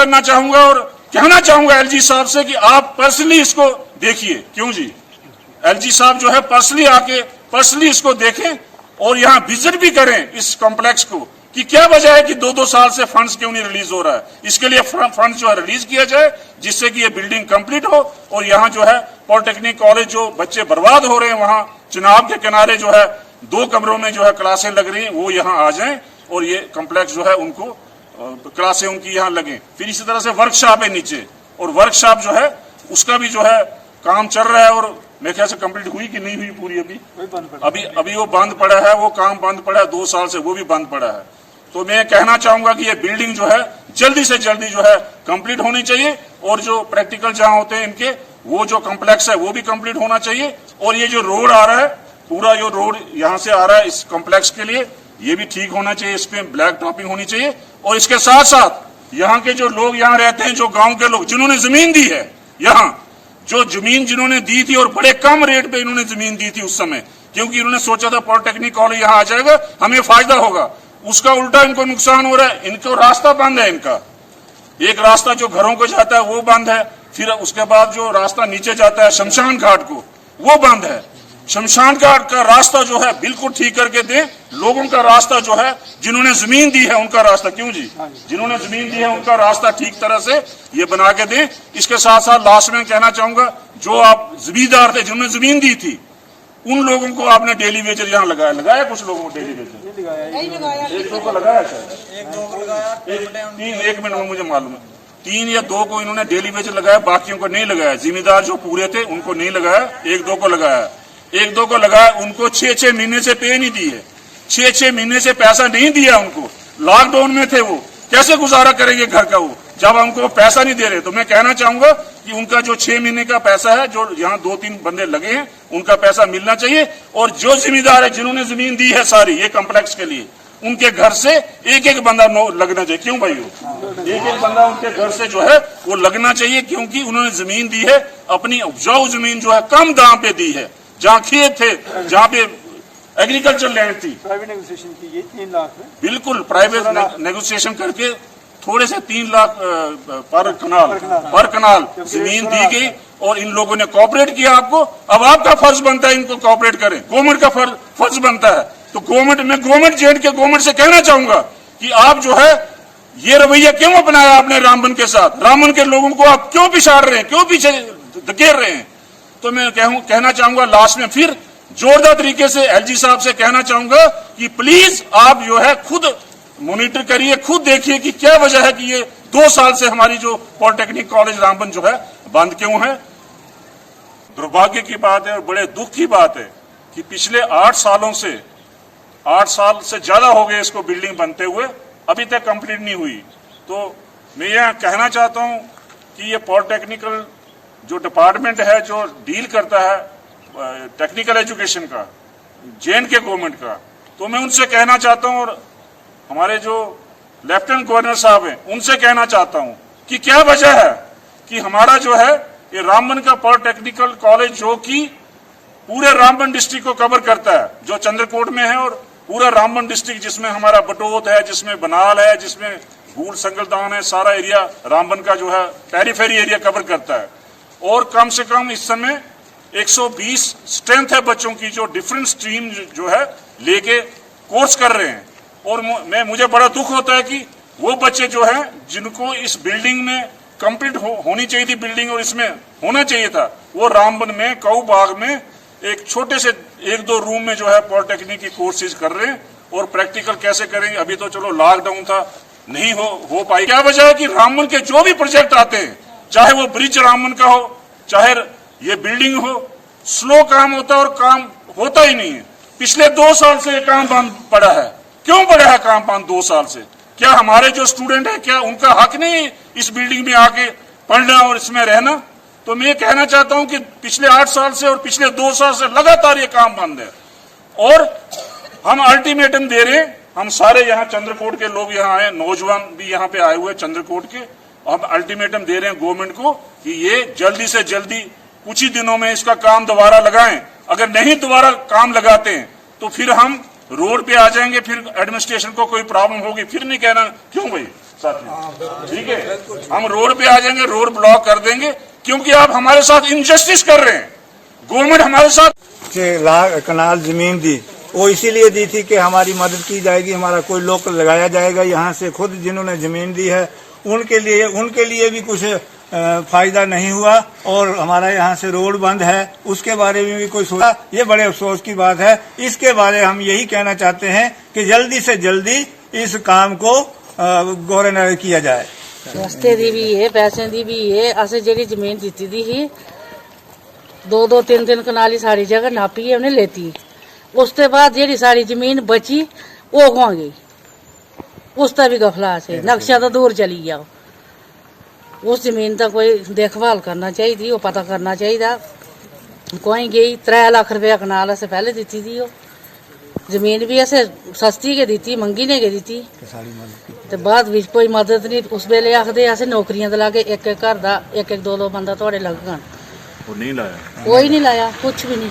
करना चाहूंगा और कहना चाहूंगा एलजी साहब से कि आप पर्सनली इसको देखिए। क्यों जी, एलजी साहब जो है पर्सनली इसको देखें और यहां विजिट भी करें इस कॉम्प्लेक्स को कि क्या वजह है कि 2-2 साल से फंड्स क्यों नहीं रिलीज हो रहा है। इसके लिए फंड जो है रिलीज किया जाए जिससे कि ये बिल्डिंग कंप्लीट हो और यहाँ जो है पॉलिटेक्निक कॉलेज जो बच्चे बर्बाद हो रहे हैं वहां चिनाब के किनारे जो है 2 कमरों में जो है क्लासें लग रही हैं वो यहाँ आ जाएं और ये कॉम्प्लेक्स जो है उनको क्लासें उनकी यहाँ लगे। फिर इसी तरह से वर्कशॉप है नीचे और वर्कशॉप जो है उसका भी जो है काम चल रहा है और मेरे ख्याल से कंप्लीट हुई कि नहीं हुई पूरी अभी वो बंद पड़ा है, वो काम बंद पड़ा है 2 साल से, वो भी बंद पड़ा है। तो मैं कहना चाहूंगा कि ये बिल्डिंग जो है जल्दी से जल्दी जो है कंप्लीट होनी चाहिए और जो प्रैक्टिकल जहां होते हैं इनके वो जो कॉम्प्लेक्स है वो भी कंप्लीट होना चाहिए और ये जो रोड आ रहा है पूरा जो रोड यहाँ से आ रहा है इस कॉम्प्लेक्स के लिए ये भी ठीक होना चाहिए, इस पे ब्लैक टॉपिंग होनी चाहिए। और इसके साथ साथ यहाँ के जो लोग यहाँ रहते हैं, जो गांव के लोग जिन्होंने जमीन दी है, यहाँ जो जमीन जिन्होंने दी थी और बड़े कम रेट पे इन्होंने जमीन दी थी उस समय, क्योंकि इन्होंने सोचा था पॉलिटेक्निक कॉलेज यहाँ आ जाएगा हमें फायदा होगा, उसका उल्टा इनको नुकसान हो रहा है। इनको रास्ता बंद है, इनका एक रास्ता जो घरों को जाता है वो बंद है, फिर उसके बाद जो रास्ता नीचे जाता है शमशान घाट को वो बंद है। शमशान घाट का रास्ता जो है बिल्कुल ठीक करके दें, लोगों का रास्ता जो है जिन्होंने जमीन दी है उनका रास्ता, क्यों जी, जिन्होंने जमीन दी है उनका रास्ता ठीक तरह से ये बना के दें। इसके साथ साथ लास्ट में कहना चाहूंगा जो आप जमींदार थे जिन्होंने जमीन दी थी उन लोगों को आपने डेली वेजर यहाँ लगाया कुछ लोगों को डेली वेजर 1-2 को लगाया, एक मिनट में मुझे मालूम है 3 या 2 को इन्होंने डेली वेजर लगाया, बाकियों को नहीं लगाया। जिम्मेदार जो पूरे थे उनको नहीं लगाया, 1-2 को लगाया। 1-2 को लगाया, उनको 6-6 महीने से पे नहीं दी है, 6-6 महीने से पैसा नहीं दिया उनको। लॉकडाउन में थे वो, कैसे गुजारा करेंगे घर का वो जब हमको पैसा नहीं दे रहे। तो मैं कहना चाहूंगा कि उनका जो 6 महीने का पैसा है जो यहाँ 2-3 बंदे लगे हैं उनका पैसा मिलना चाहिए और जो जिम्मेदार है जिन्होंने जमीन दी है सारी ये कॉम्प्लेक्स के लिए उनके घर से एक बंदा लगना चाहिए। क्यों भाई, एक बंदा उनके घर से जो है वो लगना चाहिए, क्योंकि उन्होंने जमीन दी है, अपनी उपजाऊ जमीन जो है कम दाम पे दी है, जहाँ खेत थे, जहाँ पे एग्रीकल्चर लैंड थी। प्राइवेट नेगोशिएशन की ये 3 लाख है, बिल्कुल प्राइवेट नेगोशिएशन करके थोड़े से 3 लाख पर कनाल जमीन दी गई और इन लोगों ने कोऑपरेट किया आपको। अब आपका फर्ज बनता है इनको कोऑपरेट करें, गवर्नमेंट का फर्ज बनता है। तो गवर्नमेंट जेड के गवर्नमेंट से कहना चाहूंगा कि आप जो है ये रवैया क्यों अपनाया आपने रामबन के साथ, रामबन के लोगों को आप क्यों पिछाड़ रहे हैं, क्यों पीछे धकेल रहे हैं। तो मैं कहना चाहूंगा लास्ट में फिर जोरदार तरीके से एलजी साहब से कहना चाहूंगा कि प्लीज आप जो है खुद मॉनिटर करिए, खुद देखिए कि क्या वजह है कि ये 2 साल से हमारी जो पॉलिटेक्निक कॉलेज रामबन जो है बंद क्यों है। दुर्भाग्य की बात है और बड़े दुख की बात है कि पिछले 8 साल से ज्यादा हो गए इसको बिल्डिंग बनते हुए, अभी तक कंप्लीट नहीं हुई। तो मैं यह कहना चाहता हूं कि ये पॉलिटेक्निकल जो डिपार्टमेंट है जो डील करता है टेक्निकल एजुकेशन का, जे&के गवर्नमेंट का, तो मैं उनसे कहना चाहता हूं और हमारे जो लेफ्टिनेंट गवर्नर साहब हैं उनसे कहना चाहता हूं कि क्या वजह है कि हमारा जो है ये रामबन का पॉलिटेक्निकल कॉलेज जो कि पूरे रामबन डिस्ट्रिक्ट को कवर करता है, जो चंद्रकोट में है और पूरा रामबन डिस्ट्रिक्ट जिसमें हमारा बटोत है, जिसमें बनाल है, जिसमें भूल संगलदान है, सारा एरिया रामबन का जो है पेरीफेरी एरिया कवर करता है। और कम से कम इस समय 120 स्ट्रेंथ है बच्चों की जो डिफरेंट स्ट्रीम जो है लेके कोर्स कर रहे हैं। और मुझे बड़ा दुख होता है कि वो बच्चे जो हैं जिनको इस बिल्डिंग में कंप्लीट होनी चाहिए थी बिल्डिंग और इसमें होना चाहिए था, वो रामबन में काऊ बाग में एक छोटे से 1-2 रूम में जो है पॉलिटेक्निक की कोर्सेज कर रहे हैं और प्रैक्टिकल कैसे करेंगे। अभी तो चलो लॉकडाउन था, नहीं हो पाई। क्या वजह है कि रामबन के जो भी प्रोजेक्ट आते हैं, चाहे वो ब्रिज रामबन का हो, चाहे ये बिल्डिंग हो, स्लो काम होता है और काम होता ही नहीं है। पिछले 2 साल से काम बंद पड़ा है। क्यों पड़ा है काम बंद 2 साल से? क्या हमारे जो स्टूडेंट है क्या उनका हक नहीं इस बिल्डिंग में आके पढ़ना और इसमें रहना? तो मैं ये कहना चाहता हूं कि पिछले 8 साल से और पिछले 2 साल से लगातार ये काम बंद है और हम अल्टीमेटम दे रहे हैं। हम सारे यहाँ चंद्रकोट के लोग यहाँ आए, नौजवान भी यहाँ पे आए हुए चंद्रकोट के, हम अल्टीमेटम दे रहे हैं गवर्नमेंट को कि ये जल्दी से जल्दी कुछ ही दिनों में इसका काम दोबारा लगाएं। अगर नहीं दोबारा काम लगाते हैं तो फिर हम रोड पे आ जाएंगे, फिर एडमिनिस्ट्रेशन को कोई प्रॉब्लम होगी, फिर नहीं कहना। क्यों भाई? साथी, ठीक है। हम रोड पे आ जाएंगे, रोड ब्लॉक कर देंगे, क्योंकि आप हमारे साथ इनजस्टिस कर रहे हैं। गवर्नमेंट हमारे साथ कनाल जमीन दी, वो इसीलिए दी थी कि हमारी मदद की जाएगी, हमारा कोई लोक लगाया जाएगा यहाँ से। खुद जिन्होंने जमीन दी है उनके लिए भी कुछ फायदा नहीं हुआ, और हमारा यहाँ से रोड बंद है, उसके बारे में भी कोई सोचा। ये बड़े अफसोस की बात है। इसके बारे हम यही कहना चाहते हैं कि जल्दी से जल्दी इस काम को गौर नजर किया जाए। रस्ते दी भी है, पैसे दी भी है। असें जेह्ड़ी जमीन दित्ती दी ही 2-2 3-3 कनाली सारी जगह नापी है, उन्हें लेती। उसके बाद जेह्ड़ी सारी जमीन बची वो कुआं गई, उसका भी गफला से नक्शा तो दूर चली गया। उस जमीन का कोई देखभाल करना चाहिए, वो पता करना चाहिए। कोई गई 3 लाख रुपया कनाल असें पहले दित्ती थी। वो जमीन भी असें सस्ती के दित्ती, मंगी ने के दित्ती, ते बाद विच कोई मदद नहीं। उस वेले आखदे असें नौकरियां दिलागे, एक एक घर दा 1-1 2-2 बंदा तुहाडे लगगन। वो नहीं लाया, कोई नहीं लाया, कुछ भी नहीं।